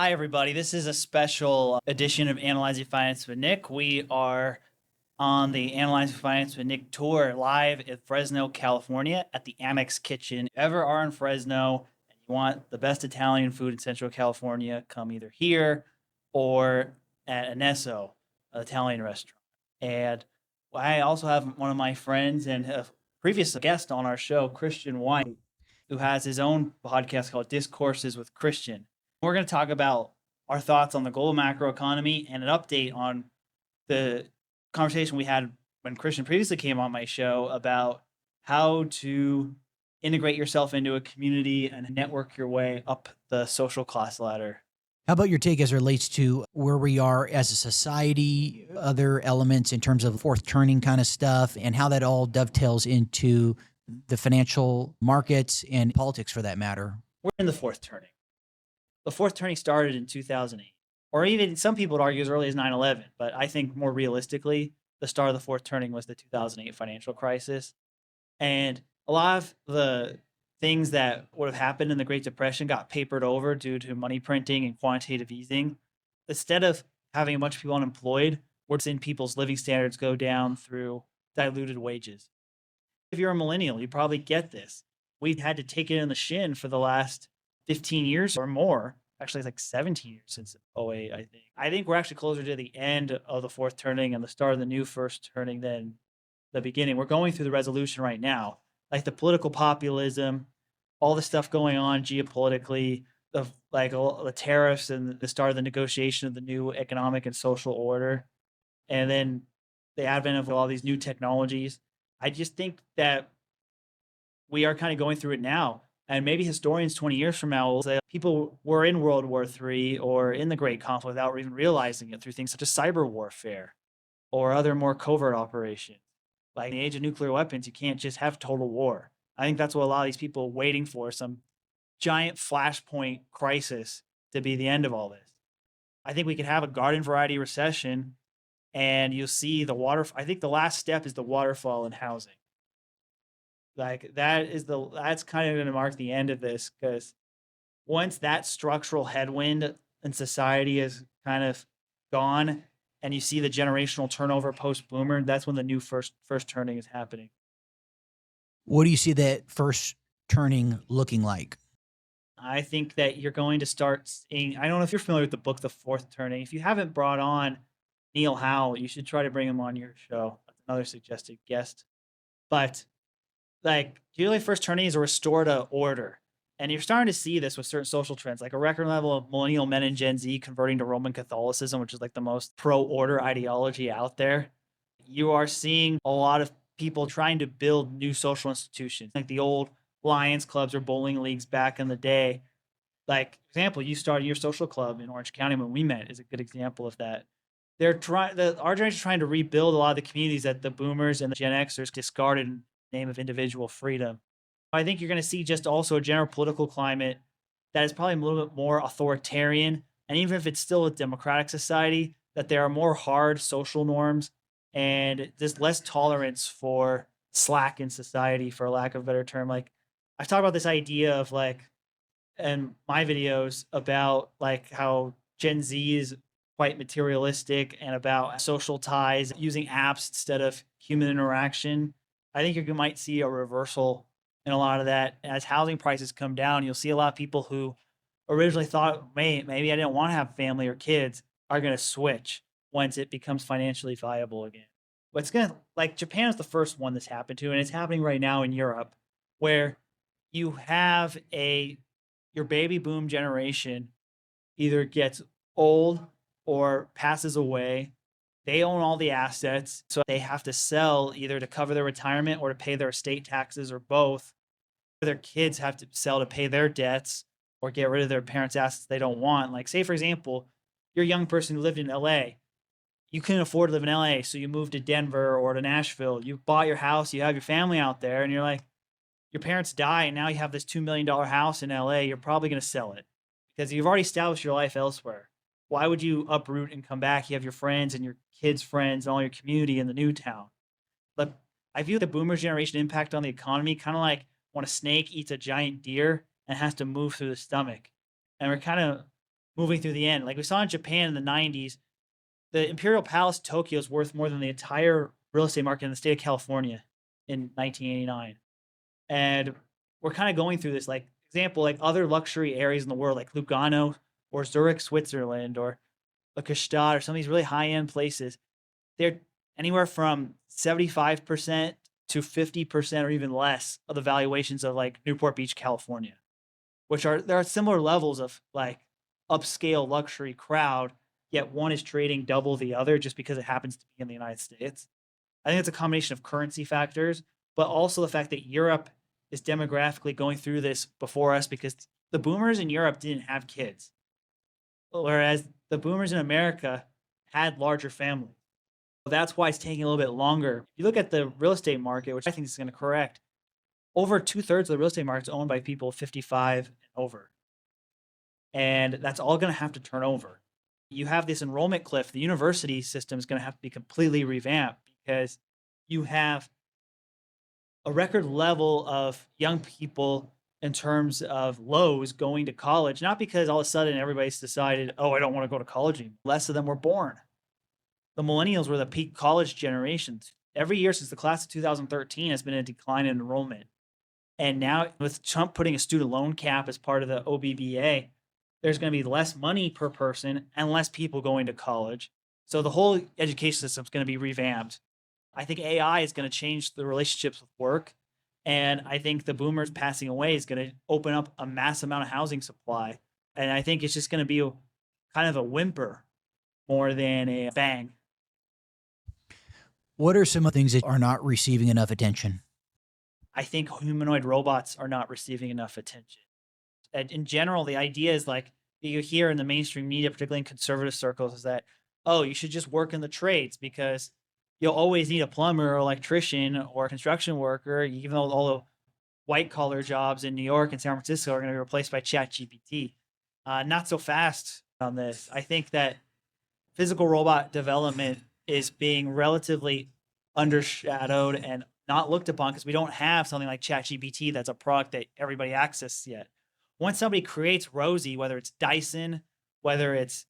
Hi, everybody. This is a special edition of Analyzing Finance with Nick. We are on the Analyzing Finance with Nick tour live at Fresno, California at the Annex kitchen. If you ever are in Fresno and you want the best Italian food in Central California, come either here or at Anesso, an Italian restaurant. And I also have one of my friends and a previous guest on our show, Christian White, who has his own podcast called Discourses with Christian. We're going to talk about our thoughts on the global macroeconomy and an update on the conversation we had when Christian previously came on my show about how to integrate yourself into a community and network your way up the social class ladder. How about your take as it relates to where we are as a society, other elements in terms of fourth turning kind of stuff, and how that all dovetails into the financial markets and politics for that matter? We're in the fourth turning. The fourth turning started in 2008, or even some people would argue as early as 9/11. But I think more realistically, the start of the fourth turning was the 2008 financial crisis. And a lot of the things that would have happened in the Great Depression got papered over due to money printing and quantitative easing. Instead of having a bunch of people unemployed, we're seeing people's living standards go down through diluted wages. If you're a millennial, you probably get this. We've had to take it in the shin for the last 15 years or more. Actually, it's like 17 years since '08, I think. I think we're actually closer to the end of the fourth turning and the start of the new first turning than the beginning. We're going through the resolution right now. Like the political populism, all the stuff going on geopolitically, all the tariffs and the start of the negotiation of the new economic and social order, and then the advent of all these new technologies. I just think that we are kind of going through it now. And maybe historians 20 years from now will say people were in World War III or in the Great Conflict without even realizing it through things such as cyber warfare or other more covert operations. Like in the age of nuclear weapons, you can't just have total war. I think that's what a lot of these people are waiting for, some giant flashpoint crisis to be the end of all this. I think we could have a garden variety recession and you'll see the water. I think the last step is the waterfall in housing. Like that's kind of going to mark the end of this because once that structural headwind in society is kind of gone and you see the generational turnover post boomer, that's when the new first turning is happening. What do you see that first turning looking like? I think that you're going to start seeing. I don't know if you're familiar with the book The Fourth Turning. If you haven't brought on Neil Howell, you should try to bring him on your show. That's another suggested guest. But like usually first turning is a restore to order. And you're starting to see this with certain social trends, like a record level of millennial men and Gen Z converting to Roman Catholicism, which is like the most pro-order ideology out there. You are seeing a lot of people trying to build new social institutions, like the old Lions clubs or bowling leagues back in the day. Like, for example, you started your social club in Orange County when we met is a good example of that. Our generation is trying to rebuild a lot of the communities that the boomers and the Gen Xers discarded in the name of individual freedom. I think you're going to see just also a general political climate that is probably a little bit more authoritarian. And even if it's still a democratic society, that there are more hard social norms and there's less tolerance for slack in society, for lack of a better term. Like I've talked about this idea of like in my videos about like how Gen Z is quite materialistic and about social ties using apps instead of human interaction. I think you might see a reversal in a lot of that. As housing prices come down, you'll see a lot of people who originally thought, maybe I didn't want to have family or kids, are going to switch once it becomes financially viable again. But it's going to, like, Japan is the first one this happened to, and it's happening right now in Europe, where you have your baby boom generation either gets old or passes away. They own all the assets, so they have to sell either to cover their retirement or to pay their estate taxes or both. Their kids have to sell to pay their debts or get rid of their parents' assets they don't want. Like, say, for example, you're a young person who lived in LA. You couldn't afford to live in LA, so you moved to Denver or to Nashville. You bought your house, you have your family out there, and you're like, your parents die, and now you have this $2 million house in LA. You're probably going to sell it because you've already established your life elsewhere. Why would you uproot and come back? You have your friends and your kids' friends and all your community in the new town. But I view the boomer generation impact on the economy kind of like when a snake eats a giant deer and has to move through the stomach. And we're kind of moving through the end. Like we saw in Japan in the 90s, the Imperial Palace Tokyo is worth more than the entire real estate market in the state of California in 1989. And we're kind of going through this, like example, like other luxury areas in the world, like Lugano or Zurich, Switzerland, or like Gstaad, or some of these really high end places. They're anywhere from 75% to 50% or even less of the valuations of like Newport Beach, California, which are there are similar levels of like upscale luxury crowd, yet one is trading double the other just because it happens to be in the United States. I think it's a combination of currency factors, but also the fact that Europe is demographically going through this before us because the boomers in Europe didn't have kids, whereas the boomers in America had larger families. That's why it's taking a little bit longer. If you look at the real estate market, which I think is going to correct, over 2/3 of the real estate market is owned by people 55 and over. And that's all going to have to turn over. You have this enrollment cliff. The university system is going to have to be completely revamped because you have a record level of young people in terms of lows going to college, not because all of a sudden everybody's decided, oh, I don't want to go to college anymore. Less of them were born. The millennials were the peak college generations. Every year since the class of 2013 has been a decline in enrollment. And now with Trump putting a student loan cap as part of the OBBA, there's going to be less money per person and less people going to college. So the whole education system is going to be revamped. I think AI is going to change the relationships with work. And I think the boomers passing away is going to open up a mass amount of housing supply. And I think it's just going to be kind of a whimper more than a bang. What are some of the things that are not receiving enough attention? I think humanoid robots are not receiving enough attention. And in general, the idea is like you hear in the mainstream media, particularly in conservative circles, is that, oh, you should just work in the trades because you'll always need a plumber or electrician or construction worker, even though all the white collar jobs in New York and San Francisco are going to be replaced by ChatGPT. Not so fast on this. I think that physical robot development is being relatively undershadowed and not looked upon because we don't have something like ChatGPT that's a product that everybody accesses yet. Once somebody creates Rosie, whether it's Dyson, whether it's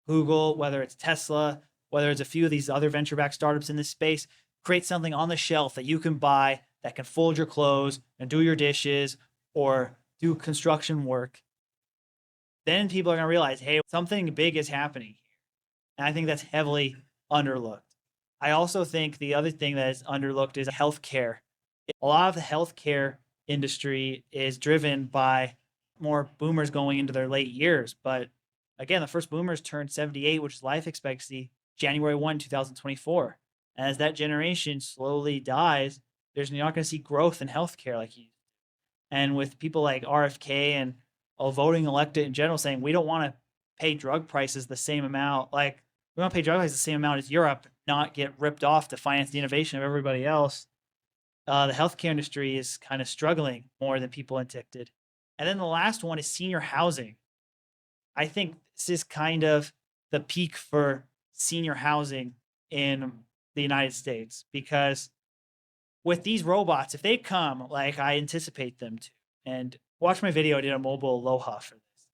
Google, whether it's Tesla, whether it's a few of these other venture-backed startups in this space, create something on the shelf that you can buy that can fold your clothes and do your dishes or do construction work, then people are going to realize, hey, something big is happening here. And I think that's heavily underlooked. I also think the other thing that is underlooked is healthcare. A lot of the healthcare industry is driven by more boomers going into their late years. But again, the first boomers turned 78, which is life expectancy, January 1, 2024. And as that generation slowly dies, you're not going to see growth in healthcare like you. And with people like RFK and all voting elected in general saying we don't want to pay drug prices the same amount, like we want to pay drug prices the same amount as Europe, not get ripped off to finance the innovation of everybody else. The healthcare industry is kind of struggling more than people anticipated. And then the last one is senior housing. I think this is kind of the peak for senior housing in the United States because with these robots, if they come like I anticipate them to, and watch my video, I did a mobile aloha for this,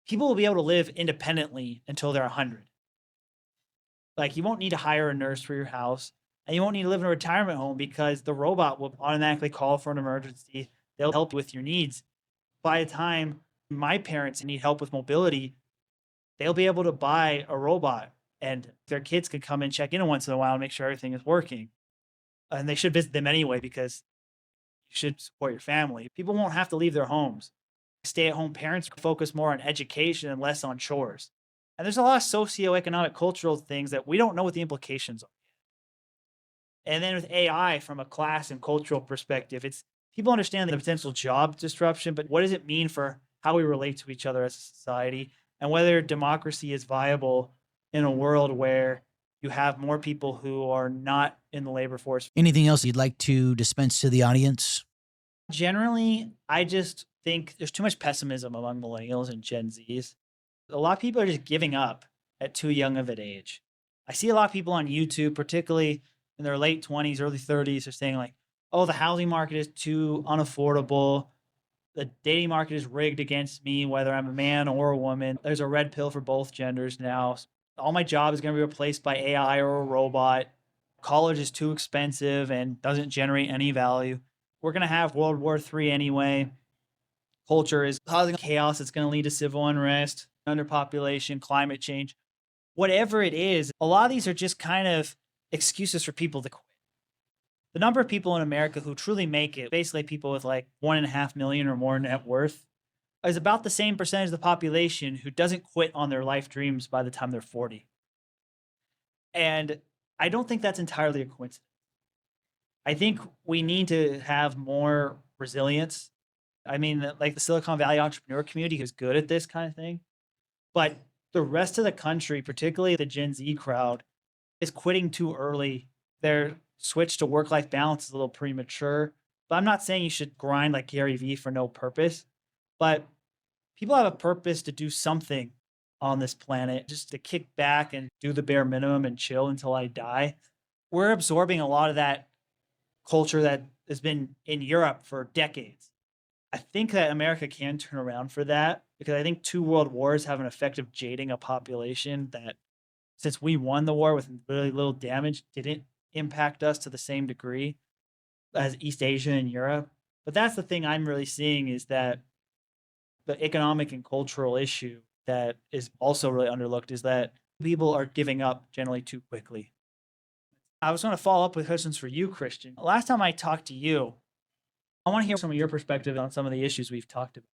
people will be able to live independently until they're 100. Like you won't need to hire a nurse for your house and you won't need to live in a retirement home because the robot will automatically call for an emergency. They'll help with your needs. By the time my parents need help with mobility, they'll be able to buy a robot and their kids can come and check in once in a while and make sure everything is working. And they should visit them anyway because you should support your family. People won't have to leave their homes. Stay-at-home parents focus more on education and less on chores. And there's a lot of socioeconomic, cultural things that we don't know what the implications are. And then with AI, from a class and cultural perspective, it's people understand the potential job disruption, but what does it mean for how we relate to each other as a society and whether democracy is viable in a world where you have more people who are not in the labor force. Anything else you'd like to dispense to the audience? Generally, I just think there's too much pessimism among millennials and Gen Zs. A lot of people are just giving up at too young of an age. I see a lot of people on YouTube, particularly in their late 20s, early 30s, are saying like, oh, the housing market is too unaffordable. The dating market is rigged against me, whether I'm a man or a woman. There's a red pill for both genders now. All my job is going to be replaced by AI or a robot. College is too expensive and doesn't generate any value. We're going to have World War III anyway. Culture is causing chaos. It's going to lead to civil unrest, underpopulation, climate change. Whatever it is, a lot of these are just kind of excuses for people to quit. The number of people in America who truly make it, basically people with like 1.5 million or more net worth, is about the same percentage of the population who doesn't quit on their life dreams by the time they're 40. And I don't think that's entirely a coincidence. I think we need to have more resilience. I mean, like the Silicon Valley entrepreneur community is good at this kind of thing, but the rest of the country, particularly the Gen Z crowd, is quitting too early. Their switch to work-life balance is a little premature. But I'm not saying you should grind like Gary Vee for no purpose, but people have a purpose to do something on this planet, just to kick back and do the bare minimum and chill until I die. We're absorbing a lot of that culture that has been in Europe for decades. I think that America can turn around for that because I think 2 world wars have an effect of jading a population that, since we won the war with really little damage, didn't impact us to the same degree as East Asia and Europe. But that's the thing I'm really seeing, is that the economic and cultural issue that is also really underlooked is that people are giving up generally too quickly. I was going to follow up with questions for you, Christian. Last time I talked to you, I want to hear some of your perspective on some of the issues we've talked about.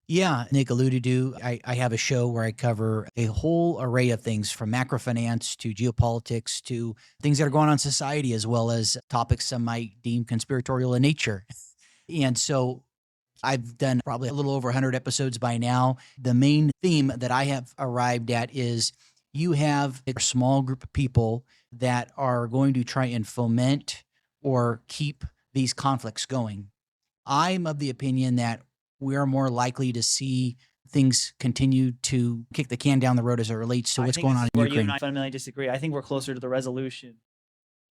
Yeah, Nick alluded to, I have a show where I cover a whole array of things from macrofinance to geopolitics to things that are going on in society, as well as topics some might deem conspiratorial in nature. And so I've done probably a little over 100 episodes by now. The main theme that I have arrived at is you have a small group of people that are going to try and foment or keep these conflicts going. I'm of the opinion that we're more likely to see things continue to kick the can down the road as it relates to what's going on in where Ukraine. You and I fundamentally disagree. I think we're closer to the resolution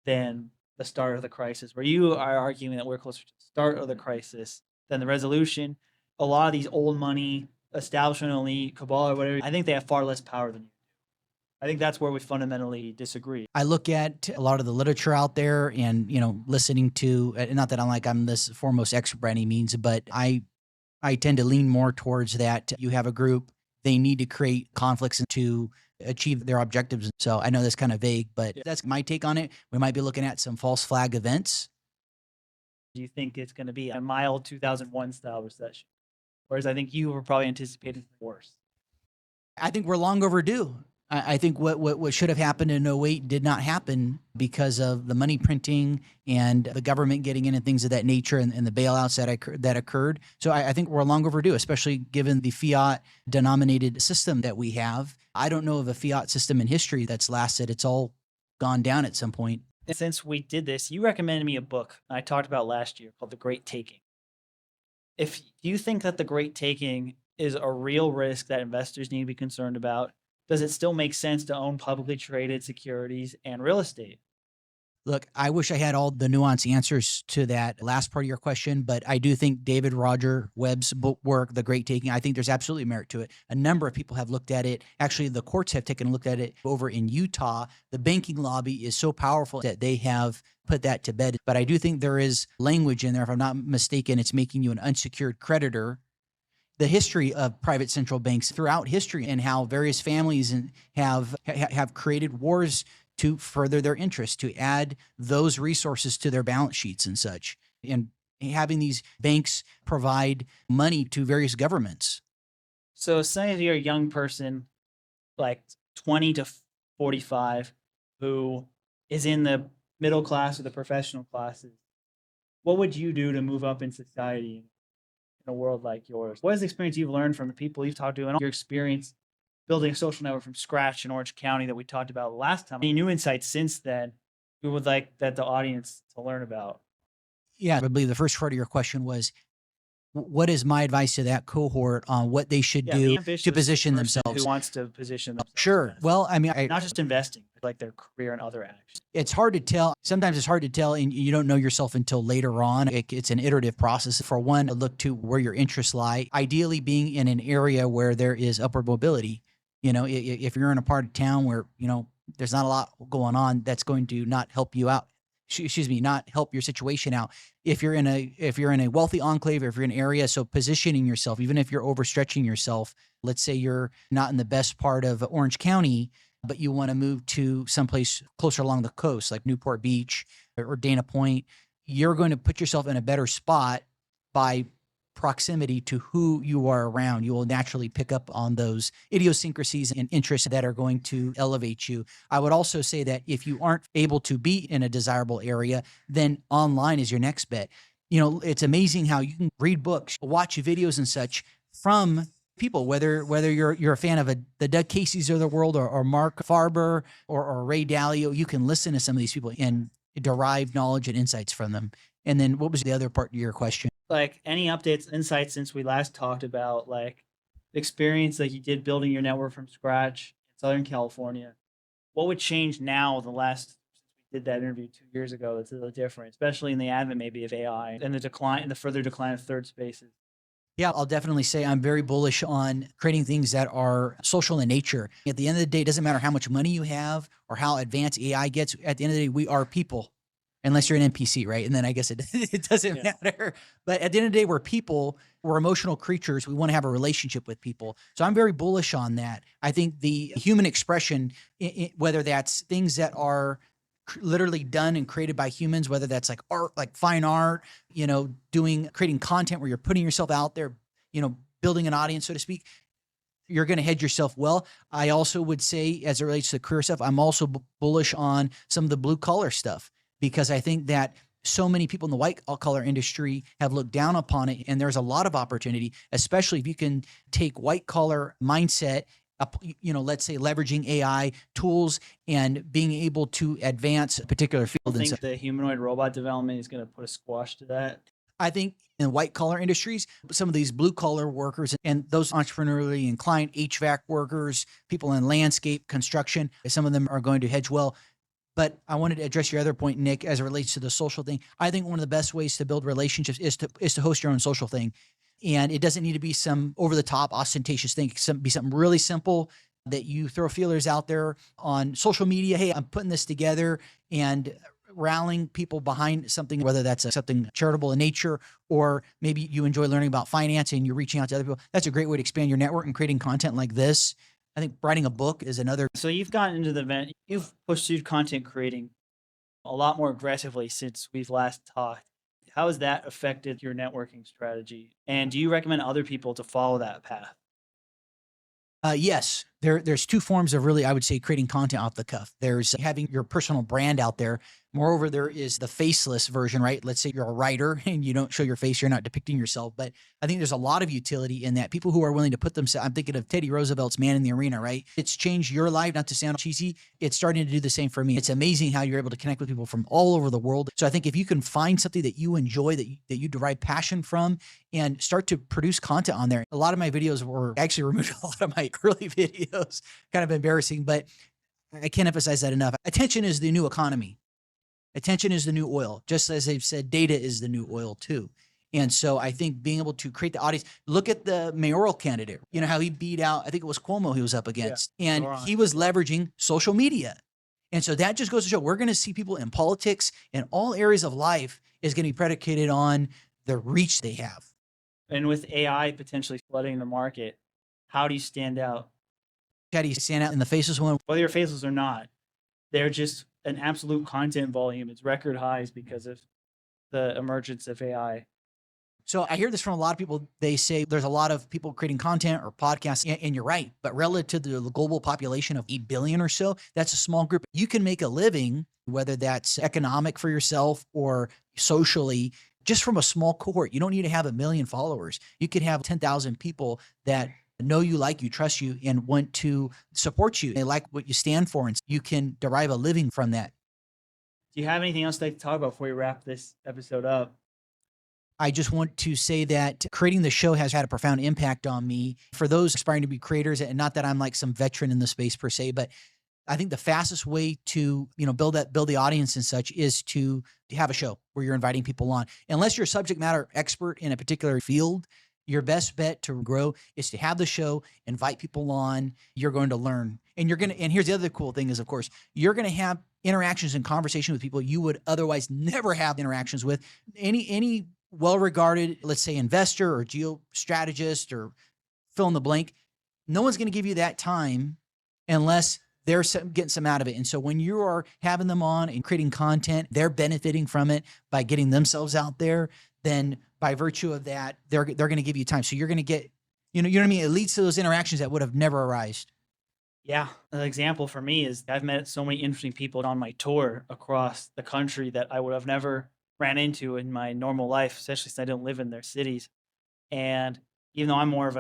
than the start of the crisis, where you are arguing that we're closer to the start of the crisis than the resolution. A lot of these old money, establishment elite, cabal, or whatever, I think they have far less power than you. I think that's where we fundamentally disagree. I look at a lot of the literature out there and, listening to, not that I'm this foremost expert by any means, but I tend to lean more towards that. You have a group, they need to create conflicts to achieve their objectives. So I know that's kind of vague, but that's my take on it. We might be looking at some false flag events. Do you think it's going to be a mild 2001 style recession? Whereas I think you were probably anticipating worse. I think we're long overdue. I think what should have happened in 08 did not happen because of the money printing and the government getting in and things of that nature and the bailouts that occurred. So I think we're long overdue, especially given the fiat denominated system that we have. I don't know of a fiat system in history that's lasted. It's all gone down at some point. Since we did this, you recommended me a book I talked about last year called The Great Taking. If you think that the Great Taking is a real risk that investors need to be concerned about, does it still make sense to own publicly traded securities and real estate? Look, I wish I had all the nuanced answers to that last part of your question, but I do think David Roger Webb's book work, The Great Taking, I think there's absolutely merit to it. A number of people have looked at it. Actually, the courts have taken a look at it over in Utah. The banking lobby is so powerful that they have put that to bed. But I do think there is language in there, if I'm not mistaken, it's making you an unsecured creditor. The history of private central banks throughout history and how various families have created wars to further their interests, to add those resources to their balance sheets and such, and having these banks provide money to various governments. So say if you're a young person, like 20 to 45, who is in the middle class or the professional classes, what would you do to move up in society in a world like yours? What is the experience you've learned from the people you've talked to and your experience building a social network from scratch in Orange County that we talked about last time? Any new insights since then we would like that the audience to learn about? Yeah, I believe the first part of your question was, what is my advice to that cohort on what they should Yeah, the do to ambitious position person who themselves? wants to position themselves Sure. best. Well, I mean, Not just investing, but like their career and other actions. it's hard to tell. Sometimes it's hard to tell, and you don't know yourself until later on. It's an iterative process. For one, look to where your interests lie. Ideally, being in an area where there is upward mobility. If you're in a part of town where there's not a lot going on, that's going to not help you out. Excuse me, not help your situation out. If you're in a wealthy enclave, or if you're in an area, so positioning yourself, even if you're overstretching yourself. Let's say you're not in the best part of Orange County, but you want to move to someplace closer along the coast, like Newport Beach or Dana Point. You're going to put yourself in a better spot by proximity to who you are around. You will naturally pick up on those idiosyncrasies and interests that are going to elevate you. I would also say that if you aren't able to be in a desirable area, then online is your next bet. It's amazing how you can read books, watch videos and such from people, whether you're a fan of the Doug Casey's of the world, or Mark Farber, or Ray Dalio. You can listen to some of these people and derive knowledge and insights from them. And then what was the other part of your question? Like any updates, insights since we last talked about like the experience that you did building your network from scratch in Southern California. What would change now since we did that interview 2 years ago that's a little different, especially in the advent maybe of AI and the further decline of third spaces? Yeah, I'll definitely say I'm very bullish on creating things that are social in nature. At the end of the day, it doesn't matter how much money you have or how advanced AI gets. At the end of the day, we are people, unless you're an NPC, right? And then I guess it doesn't matter. But at the end of the day, we're people. We're emotional creatures. We want to have a relationship with people. So I'm very bullish on that. I think the human expression, whether that's things that are literally done and created by humans, whether that's like art, like fine art, creating content where you're putting yourself out there, building an audience, so to speak, you're going to hedge yourself well. I also would say, as it relates to the career stuff, I'm also bullish on some of the blue collar stuff, because I think that so many people in the white collar industry have looked down upon it. And there's a lot of opportunity, especially if you can take white collar mindset, let's say leveraging AI tools and being able to advance a particular field. I think the humanoid robot development is going to put a squash to that. I think in white collar industries, some of these blue collar workers and those entrepreneurially inclined HVAC workers, people in landscape construction, some of them are going to hedge well. But I wanted to address your other point, Nick, as it relates to the social thing. I think one of the best ways to build relationships is to host your own social thing. And it doesn't need to be some over the top ostentatious thing. It can be something really simple that you throw feelers out there on social media. Hey, I'm putting this together, and rallying people behind something, whether that's something charitable in nature, or maybe you enjoy learning about finance and you're reaching out to other people. That's a great way to expand your network and creating content like this. I think writing a book is another. So you've gotten into the event, you've pursued content creating a lot more aggressively since we've last talked. How has that affected your networking strategy? And do you recommend other people to follow that path? Yes, there's two forms of really, I would say, creating content off the cuff. There's having your personal brand out there. Moreover, there is the faceless version, right? Let's say you're a writer and you don't show your face, you're not depicting yourself. But I think there's a lot of utility in that. People who are willing to put themselves, I'm thinking of Teddy Roosevelt's Man in the Arena, right? It's changed your life, not to sound cheesy. It's starting to do the same for me. It's amazing how you're able to connect with people from all over the world. So I think if you can find something that you enjoy, that you derive passion from, and start to produce content on there. A lot of my videos were actually removed, a lot of my early videos, kind of embarrassing, but I can't emphasize that enough. Attention is the new economy. Attention is the new oil. Just as they've said, data is the new oil too. And so I think being able to create the audience, look at the mayoral candidate, how he beat out, I think it was Cuomo he was up against, and he was leveraging social media. And so that just goes to show we're going to see people in politics and all areas of life is going to be predicated on the reach they have. And with AI potentially flooding the market, how do you stand out? How do you stand out in the faceless one? Whether you're faceless or not, they're just an absolute content volume. It's record highs because of the emergence of AI. So I hear this from a lot of people. They say there's a lot of people creating content or podcasts, and you're right. But relative to the global population of 8 billion or so, that's a small group. You can make a living, whether that's economic for yourself or socially, just from a small cohort. You don't need to have 1 million followers. You could have 10,000 people that know you, like you, trust you, and want to support you. They like what you stand for, and you can derive a living from that. Do you have anything else to talk about before we wrap this episode up? I just want to say that creating the show has had a profound impact on me. For those aspiring to be creators, and not that I'm like some veteran in the space per se, but I think the fastest way to, build the audience and such is to have a show where you're inviting people on. Unless you're a subject matter expert in a particular field, your best bet to grow is to have the show, invite people on. You're going to learn. And here's the other cool thing is, of course, you're going to have interactions and conversation with people you would otherwise never have interactions with. Any well-regarded, let's say, investor or geostrategist or fill in the blank, no one's going to give you that time unless they're getting some out of it. And so when you are having them on and creating content, they're benefiting from it by getting themselves out there. Then by virtue of that, they're going to give you time. So you're going to get, you know what I mean? It leads to those interactions that would have never arisen. Yeah, an example for me is I've met so many interesting people on my tour across the country that I would have never ran into in my normal life, especially since I don't live in their cities. And even though I'm more of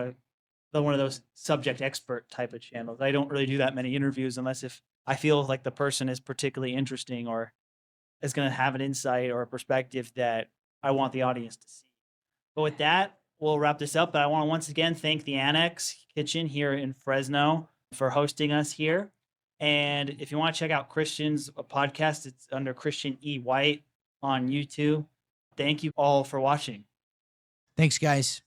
one of those subject expert type of channels, I don't really do that many interviews unless if I feel like the person is particularly interesting or is going to have an insight or a perspective that I want the audience to see. But with that, we'll wrap this up. But I want to once again thank the Annex Kitchen here in Fresno for hosting us here. And if you want to check out Christian's podcast, it's under Christian E. White on YouTube. Thank you all for watching. Thanks, guys.